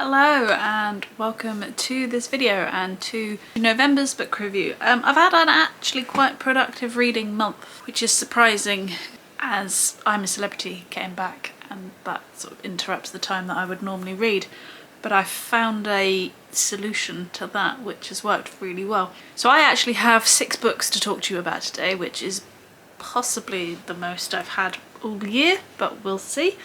Hello and welcome to this video and to November's book review. I've had an actually quite productive reading month, which is surprising as I'm a Celebrity came back and that sort of interrupts the time that I would normally read. But I found a solution to that which has worked really well. So I actually have 6 books to talk to you about today, which is possibly the most I've had all year, but we'll see.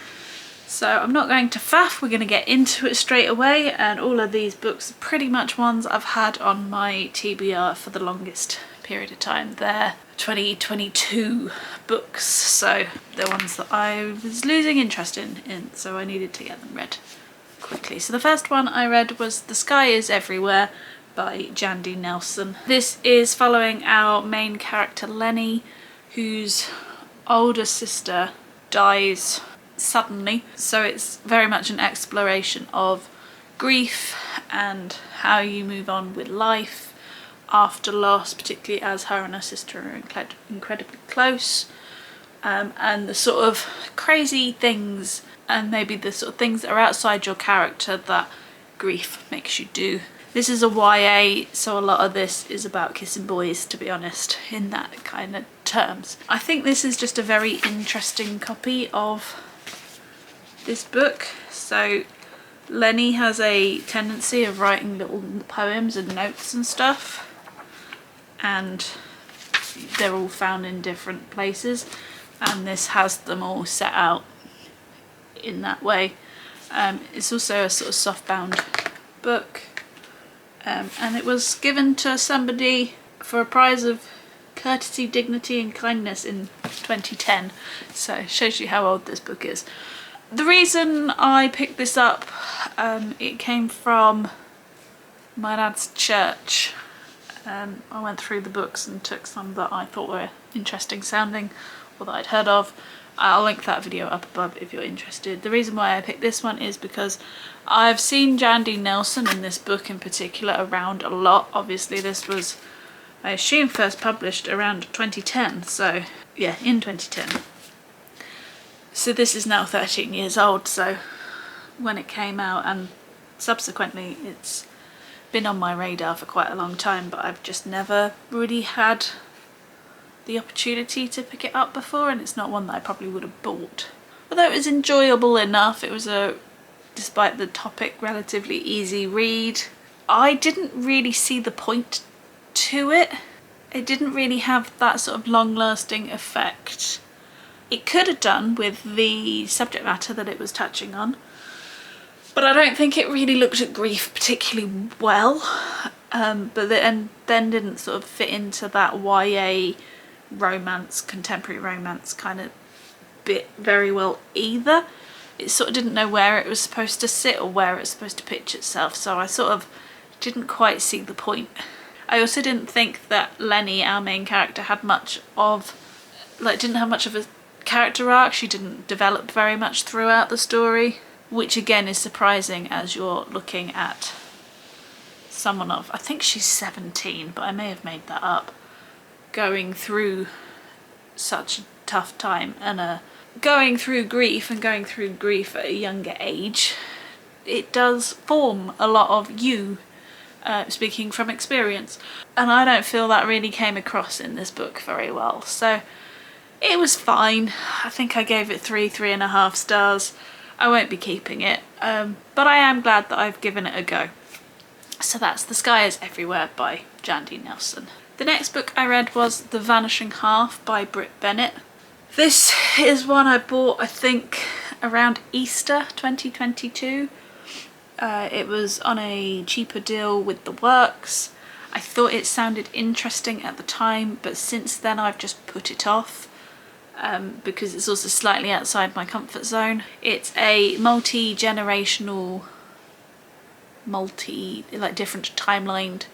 So I'm not going to faff, we're going to get into it straight away, and all of these books are pretty much ones I've had on my TBR for the longest period of time. They're 2022 books, so they're ones that I was losing interest in, so I needed to get them read quickly. So the first one I read was The Sky is Everywhere by Jandy Nelson. This is following our main character Lenny, whose older sister dies suddenly, so it's very much an exploration of grief and how you move on with life after loss, particularly as her and her sister are incredibly close, and the sort of crazy things and maybe the sort of things that are outside your character that grief makes you do. This is a YA, so a lot of this is about kissing boys, to be honest, in that kind of terms. I think this is just a very interesting copy of this book. So Lenny has a tendency of writing little poems and notes and stuff, and they're all found in different places, and this has them all set out in that way. It's also a sort of soft-bound book, and it was given to somebody for a prize of courtesy, dignity and kindness in 2010, so it shows you how old this book is. The reason I picked this up, it came from my dad's church. I went through the books and took some that I thought were interesting sounding or that I'd heard of. I'll link that video up above if you're interested. The reason why I picked this one is because I've seen Jandy Nelson in this book in particular around a lot. Obviously this was, I assume, first published around 2010, so yeah, in 2010. So this is now 13 years old, so when it came out, and subsequently it's been on my radar for quite a long time, but I've just never really had the opportunity to pick it up before, and it's not one that I probably would have bought. Although it was enjoyable enough, it was despite the topic, relatively easy read. I didn't really see the point to it. It didn't really have that sort of long-lasting effect. It could have done with the subject matter that it was touching on, but I don't think it really looked at grief particularly well, and then didn't sort of fit into that YA romance, contemporary romance kind of bit very well either. It sort of didn't know where it was supposed to sit or where it was supposed to pitch itself, so I sort of didn't quite see the point. I also didn't think that Lenny, our main character, had much of, didn't have much of a character arc. She didn't develop very much throughout the story, which again is surprising as you're looking at someone of, I think she's 17, but I may have made that up, going through such a tough time and going through grief at a younger age. It does form a lot of you, speaking from experience, and I don't feel that really came across in this book very well. So it was fine. I think I gave it 3.5 stars. I won't be keeping it, but I am glad that I've given it a go. So that's The Sky is Everywhere by Jandy Nelson. The next book I read was The Vanishing Half by Bennett. This is one I bought, I think, around Easter 2022. It was on a cheaper deal with the works. I thought it sounded interesting at the time, but since then I've just put it off. Because it's also slightly outside my comfort zone. It's a multi-generational, different timelined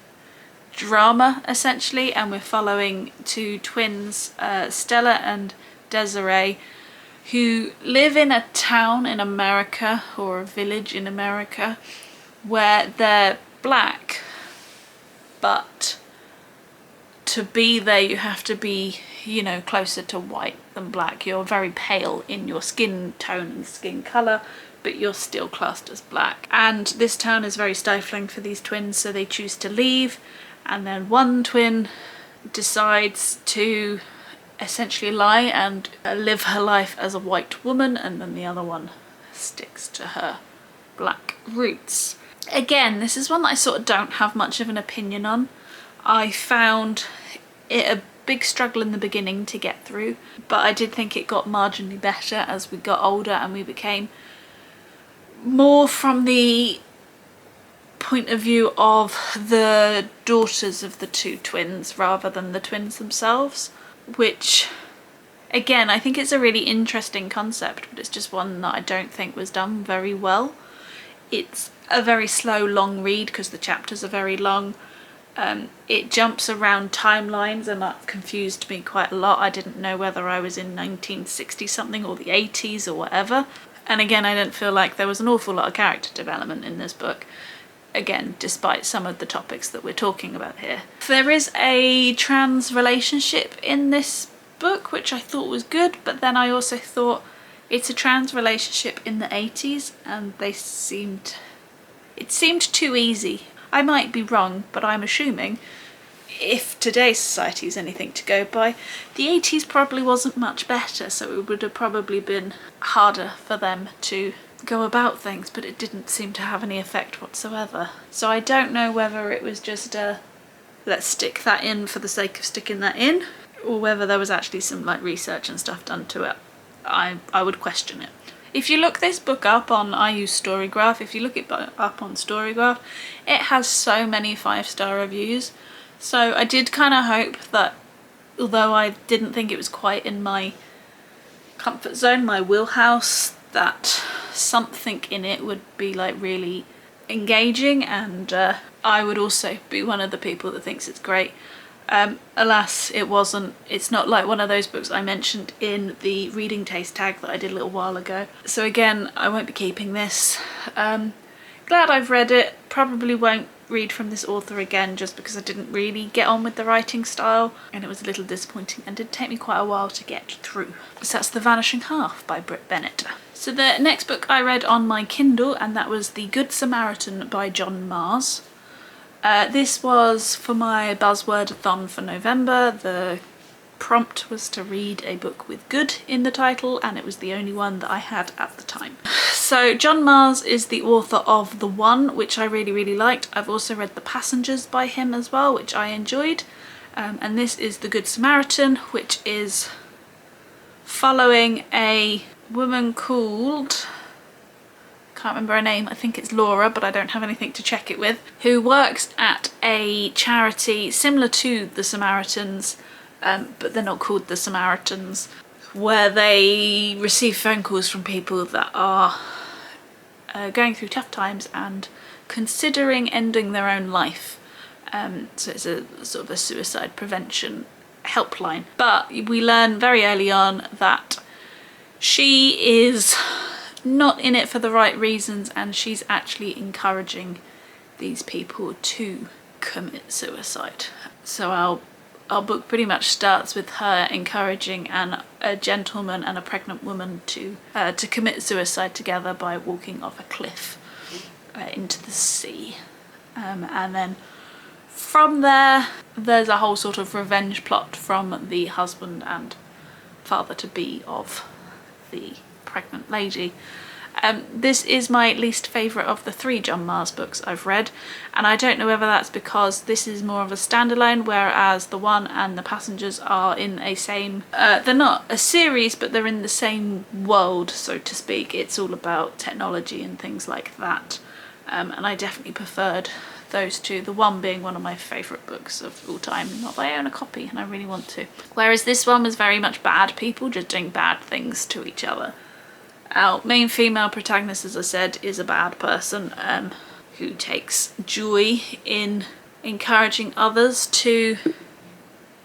drama essentially, and we're following 2 twins, Stella and Desiree, who live in a town in America, or a village in America, where they're black, but to be there you have to be, you know, closer to white than black. You're very pale in your skin tone and skin colour, but you're still classed as black. And this town is very stifling for these twins, so they choose to leave, and then one twin decides to essentially lie and live her life as a white woman, and then the other one sticks to her black roots. Again, this is one that I sort of don't have much of an opinion on. I found it a big struggle in the beginning to get through, but I did think it got marginally better as we got older and we became more from the point of view of the daughters of the two twins rather than the twins themselves, which again, I think it's a really interesting concept, but it's just one that I don't think was done very well. It's a very slow, long read because the chapters are very long. It jumps around timelines and that confused me quite a lot. I didn't know whether I was in 1960 something or the 80s or whatever. And again, I didn't feel like there was an awful lot of character development in this book. Again, despite some of the topics that we're talking about here. There is a trans relationship in this book, which I thought was good, but then I also thought it's a trans relationship in the 80s and it seemed too easy. I might be wrong, but I'm assuming if today's society is anything to go by, the 80s probably wasn't much better, so it would have probably been harder for them to go about things, but it didn't seem to have any effect whatsoever. So I don't know whether it was just a let's stick that in for the sake of sticking that in, or whether there was actually some like research and stuff done to it. I would question it. If you look this book up on, I use Storygraph, if you look it up on Storygraph, it has so many 5-star reviews. So I did kind of hope that, although I didn't think it was quite in my comfort zone, my wheelhouse, that something in it would be like really engaging, and I would also be one of the people that thinks it's great. Alas, it wasn't. It's not like one of those books I mentioned in the reading taste tag that I did a little while ago. So again, I won't be keeping this. Glad I've read it. Probably won't read from this author again just because I didn't really get on with the writing style and it was a little disappointing and did take me quite a while to get through. So that's The Vanishing Half by Bennett. So the next book I read on my Kindle, and that was The Good Samaritan by John Mars. This was for my buzzword-a-thon for November. The prompt was to read a book with good in the title, and it was the only one that I had at the time. So John Mars is the author of The One, which I really liked. I've also read The Passengers by him as well, which I enjoyed. And this is The Good Samaritan, which is following a woman called, can't remember her name, I think it's Laura, but I don't have anything to check it with, who works at a charity similar to the Samaritans, but they're not called the Samaritans, where they receive phone calls from people that are going through tough times and considering ending their own life. So it's a sort of a suicide prevention helpline. But we learn very early on that she is not in it for the right reasons, and she's actually encouraging these people to commit suicide. So our book pretty much starts with her encouraging a gentleman and a pregnant woman to commit suicide together by walking off a cliff into the sea. And then from there, there's a whole sort of revenge plot from the husband and father-to-be of the pregnant lady. This is my least favourite of the 3 John Mars books I've read, and I don't know whether that's because this is more of a standalone, whereas The One and The Passengers are in a same, they're not a series, but they're in the same world, so to speak. It's all about technology and things like that, and I definitely preferred those two, The One being one of my favourite books of all time. Not that I own a copy and I really want to. Whereas this one was very much bad people just doing bad things to each other. Our main female protagonist, as I said, is a bad person who takes joy in encouraging others to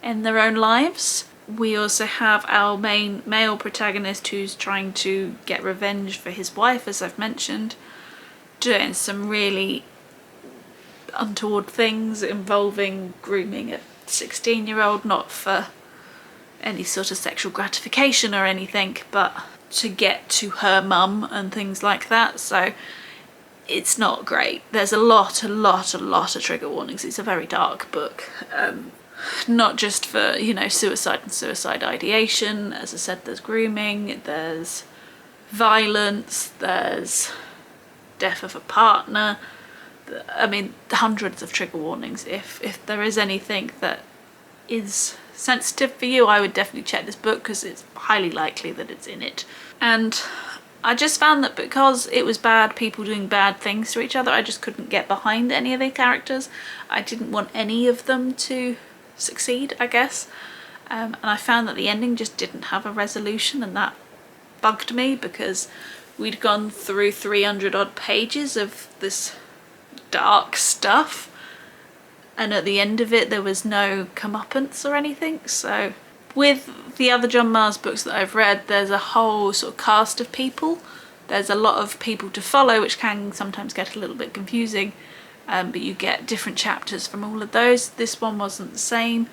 end their own lives. We also have our main male protagonist who's trying to get revenge for his wife, as I've mentioned, doing some really untoward things involving grooming a 16-year-old, not for any sort of sexual gratification or anything, but to get to her mum and things like that, so it's not great. There's a lot of trigger warnings. It's a very dark book. Not just for, you know, suicide and suicide ideation. As I said, there's grooming, there's violence, there's death of a partner. I mean, hundreds of trigger warnings. If there is anything that is sensitive for you, I would definitely check this book, because it's highly likely that it's in it. And I just found that because it was bad people doing bad things to each other, I just couldn't get behind any of the characters. I didn't want any of them to succeed, I guess. And I found that the ending just didn't have a resolution, and that bugged me, because we'd gone through 300 odd pages of this dark stuff, and at the end of it there was no comeuppance or anything. So with the other John Marrs books that I've read, there's a whole sort of cast of people. There's a lot of people to follow, which can sometimes get a little bit confusing, but you get different chapters from all of those. This one wasn't the same.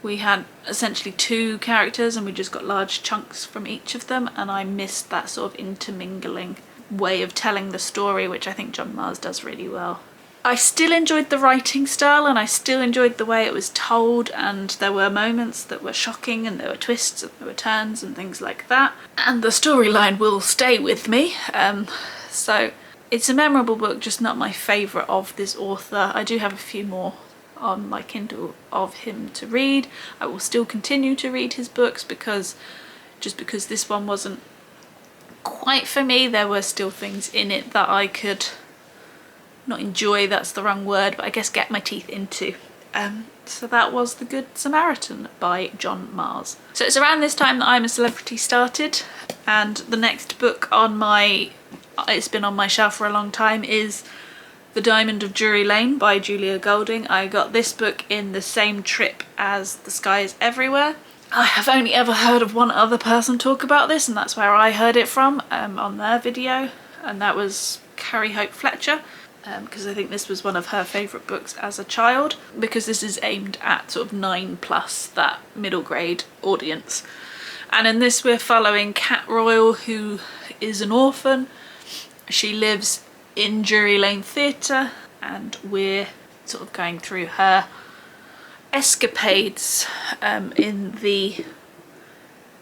We had essentially 2 characters and we just got large chunks from each of them, and I missed that sort of intermingling way of telling the story, which I think John Marrs does really well. I still enjoyed the writing style, and I still enjoyed the way it was told, and there were moments that were shocking, and there were twists and there were turns and things like that, and the storyline will stay with me. So it's a memorable book, just not my favourite of this author. I do have a few more on my Kindle of him to read. I will still continue to read his books, because this one wasn't quite for me, there were still things in it that I could not enjoy, that's the wrong word, but I guess get my teeth into. So that was The Good Samaritan by John Marrs. So it's around this time that I'm a Celebrity started, and the next book on it's been on my shelf for a long time, is The Diamond of Drury Lane by Julia Golding. I got this book in the same trip as The Sky is Everywhere. I have only ever heard of one other person talk about this, and that's where I heard it from, on their video, and that was Carrie Hope Fletcher, because I think this was one of her favourite books as a child, because this is aimed at sort of 9+, that middle grade audience. And in this we're following Cat Royal, who is an orphan. She lives in Drury Lane Theatre, and we're sort of going through her escapades in the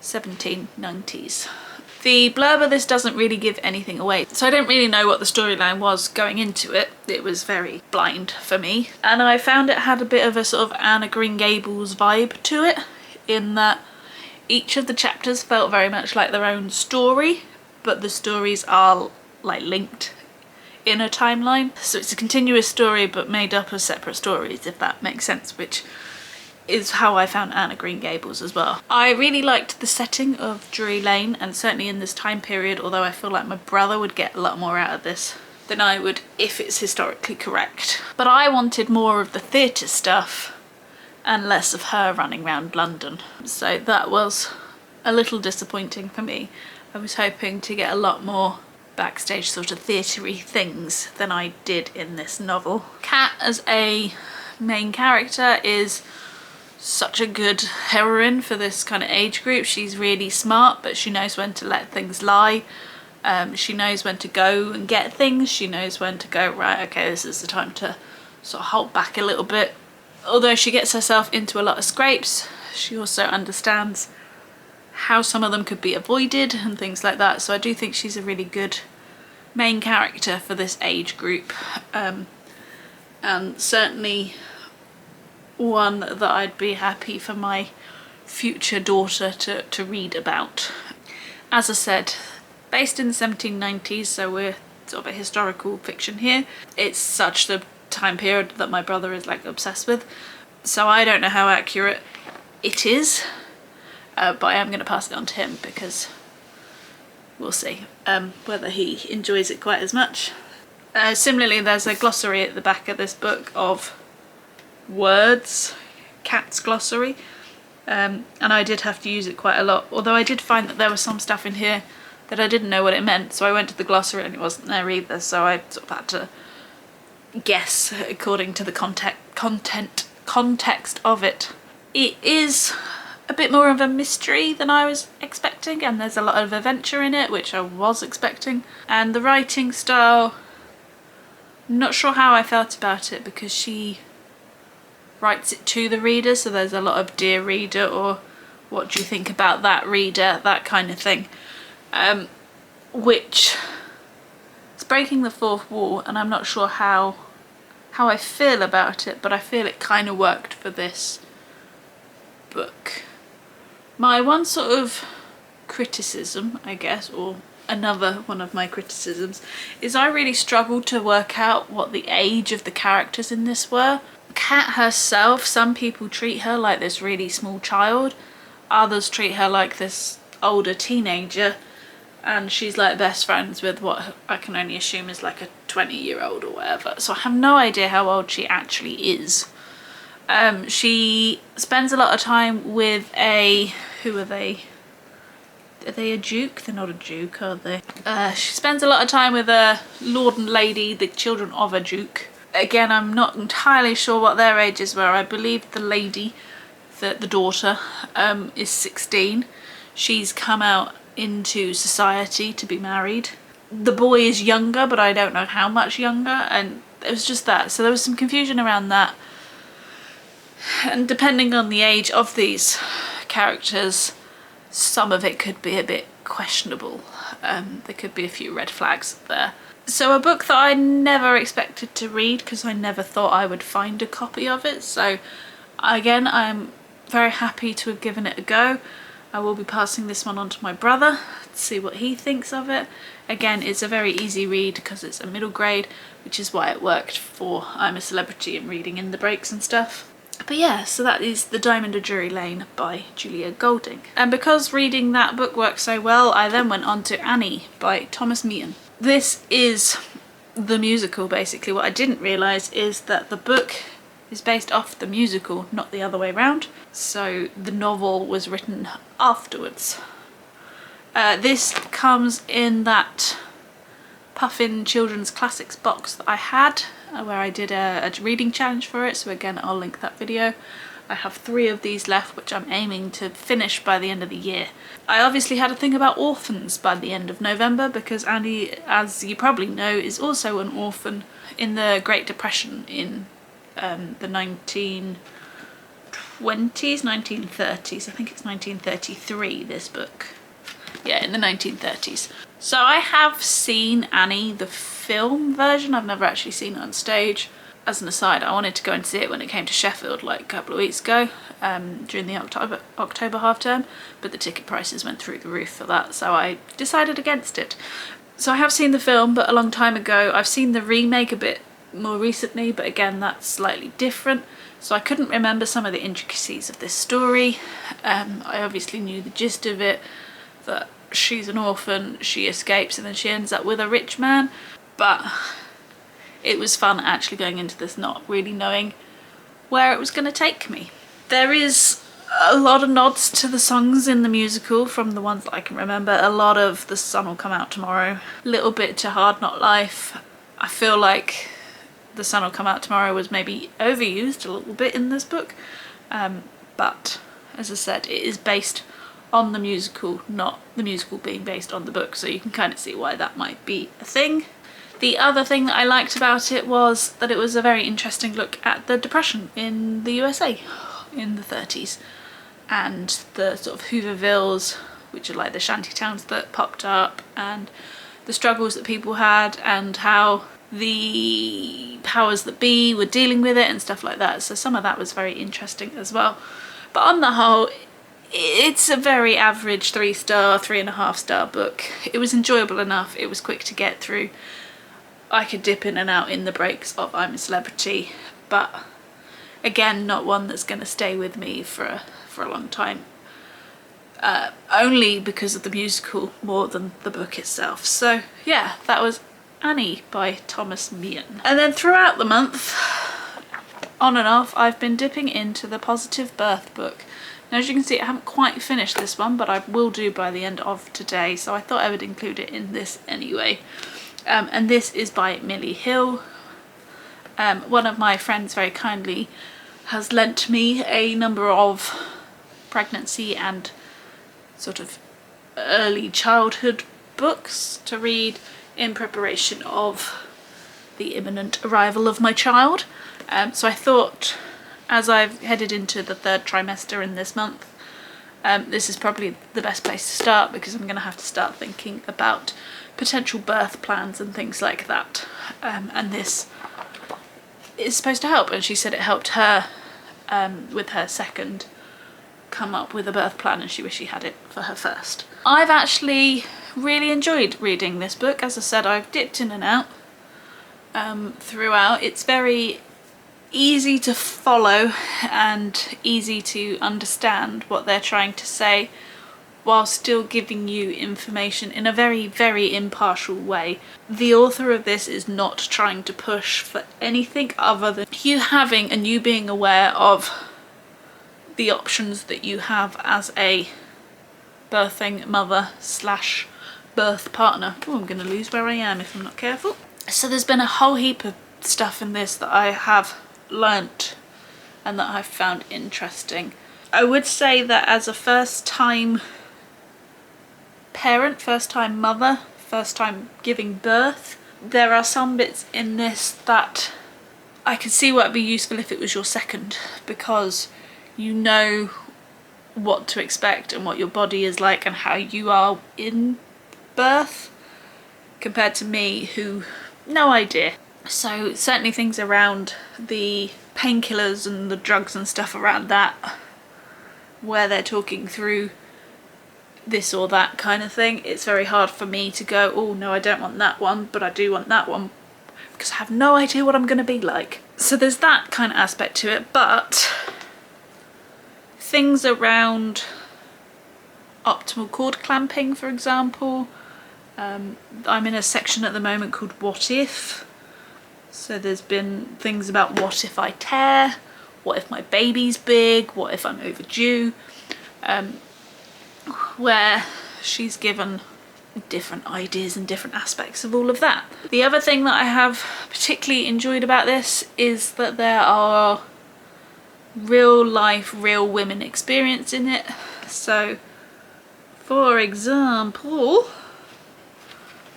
1790s. The blurb of this doesn't really give anything away, so I don't really know what the storyline was going into it. It was very blind for me, and I found it had a bit of a sort of Anne of Green Gables vibe to it, in that each of the chapters felt very much like their own story, but the stories are like linked in a timeline. So it's a continuous story but made up of separate stories, if that makes sense, which is how I found Anne of Green Gables as well. I really liked the setting of Drury Lane, and certainly in this time period, although I feel like my brother would get a lot more out of this than I would if it's historically correct. But I wanted more of the theatre stuff and less of her running around London. So that was a little disappointing for me. I was hoping to get a lot more backstage sort of theatre-y things than I did in this novel. Kat as a main character is such a good heroine for this kind of age group. She's really smart, but she knows when to let things lie. She knows when to go and get things. She knows when to go, right, okay, this is the time to sort of hold back a little bit. Although she gets herself into a lot of scrapes, she also understands how some of them could be avoided and things like that. So I do think she's a really good main character for this age group, and certainly one that I'd be happy for my future daughter to read about. As I said, based in the 1790s, so we're sort of a historical fiction here. It's such the time period that my brother is like obsessed with, so I don't know how accurate it is, but I am going to pass it on to him, because we'll see whether he enjoys it quite as much. Similarly, there's a glossary at the back of this book of words, Cat's glossary, and I did have to use it quite a lot, although I did find that there was some stuff in here that I didn't know what it meant, so I went to the glossary and it wasn't there either, so I sort of had to guess according to the context of it. It is a bit more of a mystery than I was expecting, and there's a lot of adventure in it, which I was expecting. And the writing style, I'm not sure how I felt about it, because she writes it to the reader, so there's a lot of "dear reader" or "what do you think about that, reader," that kind of thing, which is breaking the fourth wall, and I'm not sure how I feel about it, but I feel it kind of worked for this book. My one sort of criticism, I guess, or another one of my criticisms, is I really struggled to work out what the age of the characters in this were. Kat herself, some people treat her like this really small child, others treat her like this older teenager, and she's like best friends with what I can only assume is like a 20-year-old or whatever. So I have no idea how old she actually is. She spends a lot of time with a... who are they? Are they a duke? They're not a duke, are they? She spends a lot of time with a lord and lady, the children of a duke. Again, I'm not entirely sure what their ages were. I believe the lady, the daughter, is 16. She's come out into society to be married. The boy is younger, but I don't know how much younger, and it was just that. So there was some confusion around that. And depending on the age of these characters, some of it could be a bit questionable. There could be a few red flags there. So a book that I never expected to read, because I never thought I would find a copy of it. So again, I'm very happy to have given it a go. I will be passing this one on to my brother to see what he thinks of it. Again, it's a very easy read because it's a middle grade, which is why it worked for I'm a Celebrity and reading in the breaks and stuff. But yeah, so that is The Diamond of Drury Lane by Julia Golding. And because reading that book worked so well, I then went on to Annie by Thomas Meehan. This is the musical, basically. What I didn't realise is that the book is based off the musical, not the other way around. So the novel was written afterwards. This comes in that Puffin Children's Classics box that I had, where I did a reading challenge for it, so again I'll link that video. I have 3 of these left, which I'm aiming to finish by the end of the year. I obviously had a thing about orphans by the end of November, because Andy, as you probably know, is also an orphan in the Great Depression in the 1920s, 1930s, I think it's 1933, this book. Yeah, in the 1930s. So I have seen Annie, the film version. I've never actually seen it on stage. As an aside, I wanted to go and see it when it came to Sheffield like a couple of weeks ago, during the October half term, but the ticket prices went through the roof for that, so I decided against it. So I have seen the film, but a long time ago. I've seen the remake a bit more recently, but again that's slightly different, so I couldn't remember some of the intricacies of this story. I obviously knew the gist of it, that she's an orphan, she escapes, and then she ends up with a rich man, but it was fun actually going into this not really knowing where it was going to take me. There is a lot of nods to the songs in the musical from the ones that I can remember. A lot of The Sun Will Come Out Tomorrow, a little bit to Hard Knock Life. I feel like The Sun Will Come Out Tomorrow was maybe overused a little bit in this book, but as I said, it is based on the musical, not the musical being based on the book, so you can kind of see why that might be a thing. The other thing that I liked about it was that it was a very interesting look at the Depression in the USA in the 30s, and the sort of Hoovervilles, which are like the shanty towns that popped up, and the struggles that people had, and how the powers that be were dealing with it and stuff like that. So some of that was very interesting as well. But on the whole, it's a very average 3-star, 3.5-star book. It was enjoyable enough, it was quick to get through. I could dip in and out in the breaks of I'm a Celebrity, but again, not one that's going to stay with me for a long time. Only because of the musical more than the book itself. So yeah, that was Annie by Thomas Meehan. And then throughout the month, on and off, I've been dipping into the Positive Birth book. Now, as you can see, I haven't quite finished this one, but I will do by the end of today, so I thought I would include it in this anyway. And this is by Milli Hill. One of my friends very kindly has lent me a number of pregnancy and sort of early childhood books to read in preparation of the imminent arrival of my child. So I thought, as I've headed into the 3rd trimester in this month, this is probably the best place to start, because I'm going to have to start thinking about potential birth plans and things like that. And this is supposed to help, and she said it helped her with her 2nd come up with a birth plan, and she wished she had it for her 1st. I've actually really enjoyed reading this book. As I said, I've dipped in and out throughout. It's very easy to follow and easy to understand what they're trying to say, while still giving you information in a very, very impartial way. The author of this is not trying to push for anything other than you having and you being aware of the options that you have as a birthing mother slash birth partner. Oh, I'm going to lose where I am if I'm not careful. So there's been a whole heap of stuff in this that I have learnt and that I've found interesting. I would say that as a first-time parent, first-time mother, first-time giving birth, there are some bits in this that I could see what would be useful if it was your 2nd, because you know what to expect and what your body is like and how you are in birth, compared to me, who no idea. So certainly things around the painkillers and the drugs and stuff around that, where they're talking through this or that kind of thing, it's very hard for me to go, oh no, I don't want that one, but I do want that one, because I have no idea what I'm going to be like. So there's that kind of aspect to it, but things around optimal cord clamping, for example, I'm in a section at the moment called What If. So there's been things about what if I tear, what if my baby's big, what if I'm overdue, where she's given different ideas and different aspects of all of that. The other thing that I have particularly enjoyed about this is that there are real life, real women experience in it. So for example,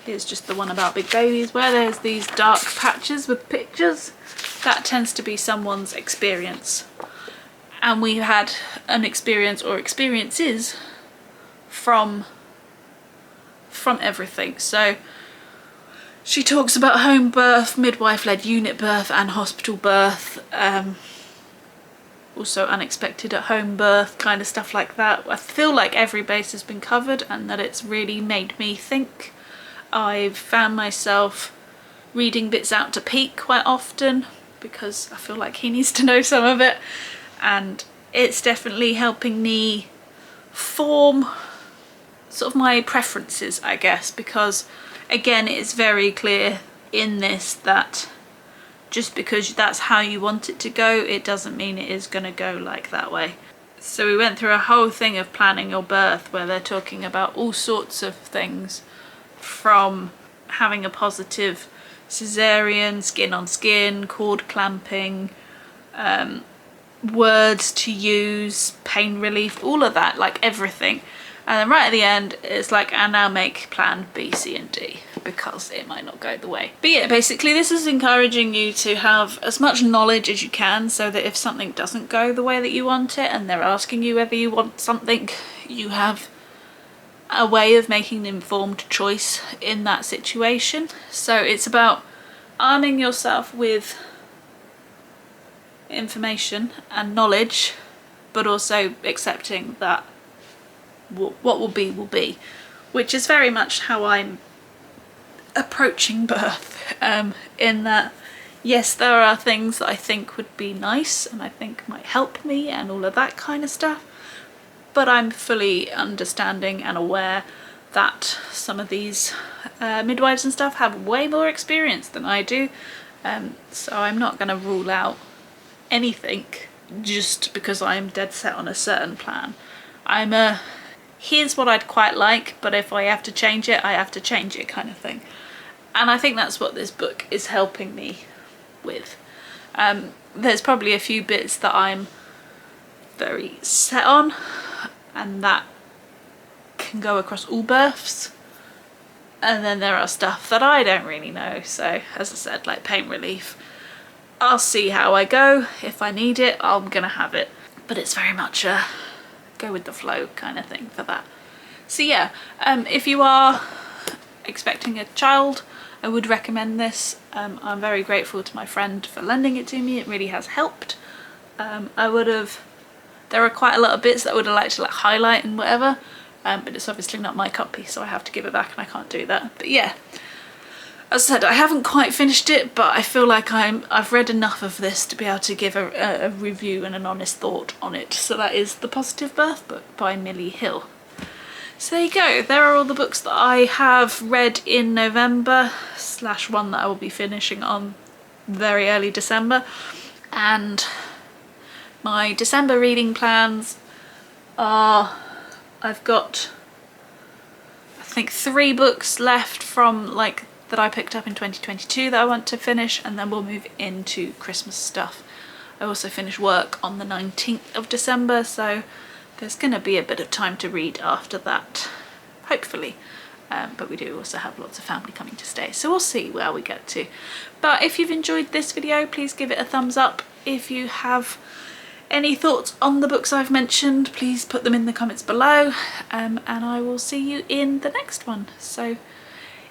here's just the one about big babies, where there's these dark patches with pictures. That tends to be someone's experience. And we had an experience or experiences from everything. So she talks about home birth, midwife-led unit birth and hospital birth, also unexpected at home birth, kind of stuff like that. I feel like every base has been covered and that it's really made me think. I've found myself reading bits out to Pete quite often, because I feel like he needs to know some of it, and it's definitely helping me form sort of my preferences, I guess, because again, it's very clear in this that just because that's how you want it to go, it doesn't mean it is going to go like that way. So we went through a whole thing of planning your birth, where they're talking about all sorts of things, from having a positive cesarean, skin on skin, cord clamping, words to use, pain relief, all of that, like everything. And then right at the end, it's like, and now make plan B, C and D, because it might not go the way. But yeah, basically this is encouraging you to have as much knowledge as you can, so that if something doesn't go the way that you want it and they're asking you whether you want something, you have a way of making an informed choice in that situation. So it's about arming yourself with information and knowledge, but also accepting that what will be, which is very much how I'm approaching birth, in that yes, there are things that I think would be nice and I think might help me and all of that kind of stuff, but I'm fully understanding and aware that some of these midwives and stuff have way more experience than I do, so I'm not going to rule out anything just because I'm dead set on a certain plan. I'm a here's what I'd quite like, but if I have to change it, I have to change it kind of thing. And I think that's what this book is helping me with. There's probably a few bits that I'm very set on, and that can go across all births. And then there are stuff that I don't really know, so as I said, like pain relief, I'll see how I go. If I need it, I'm gonna have it, but it's very much a go with the flow kind of thing for that. So yeah, if you are expecting a child, I would recommend this. I'm very grateful to my friend for lending it to me. It really has helped. There are quite a lot of bits that I would have liked to like highlight and whatever, but it's obviously not my copy, so I have to give it back and I can't do that. But yeah, as I said, I haven't quite finished it, but I feel like I've read enough of this to be able to give a review and an honest thought on it. So that is The Positive Birth Book by Milli Hill. So there you go, there are all the books that I have read in November / one that I will be finishing on very early December. And my December reading plans are, I've got I think 3 books left from like that I picked up in 2022 that I want to finish, and then we'll move into Christmas stuff. I also finish work on the 19th of December, so there's going to be a bit of time to read after that, hopefully. But we do also have lots of family coming to stay, so we'll see where we get to. But if you've enjoyed this video, please give it a thumbs up. If you have any thoughts on the books I've mentioned, please put them in the comments below, and I will see you in the next one. So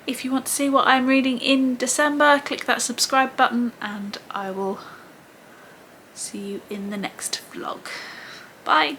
if you want to see what I'm reading in December, click that subscribe button and I will see you in the next vlog. Bye!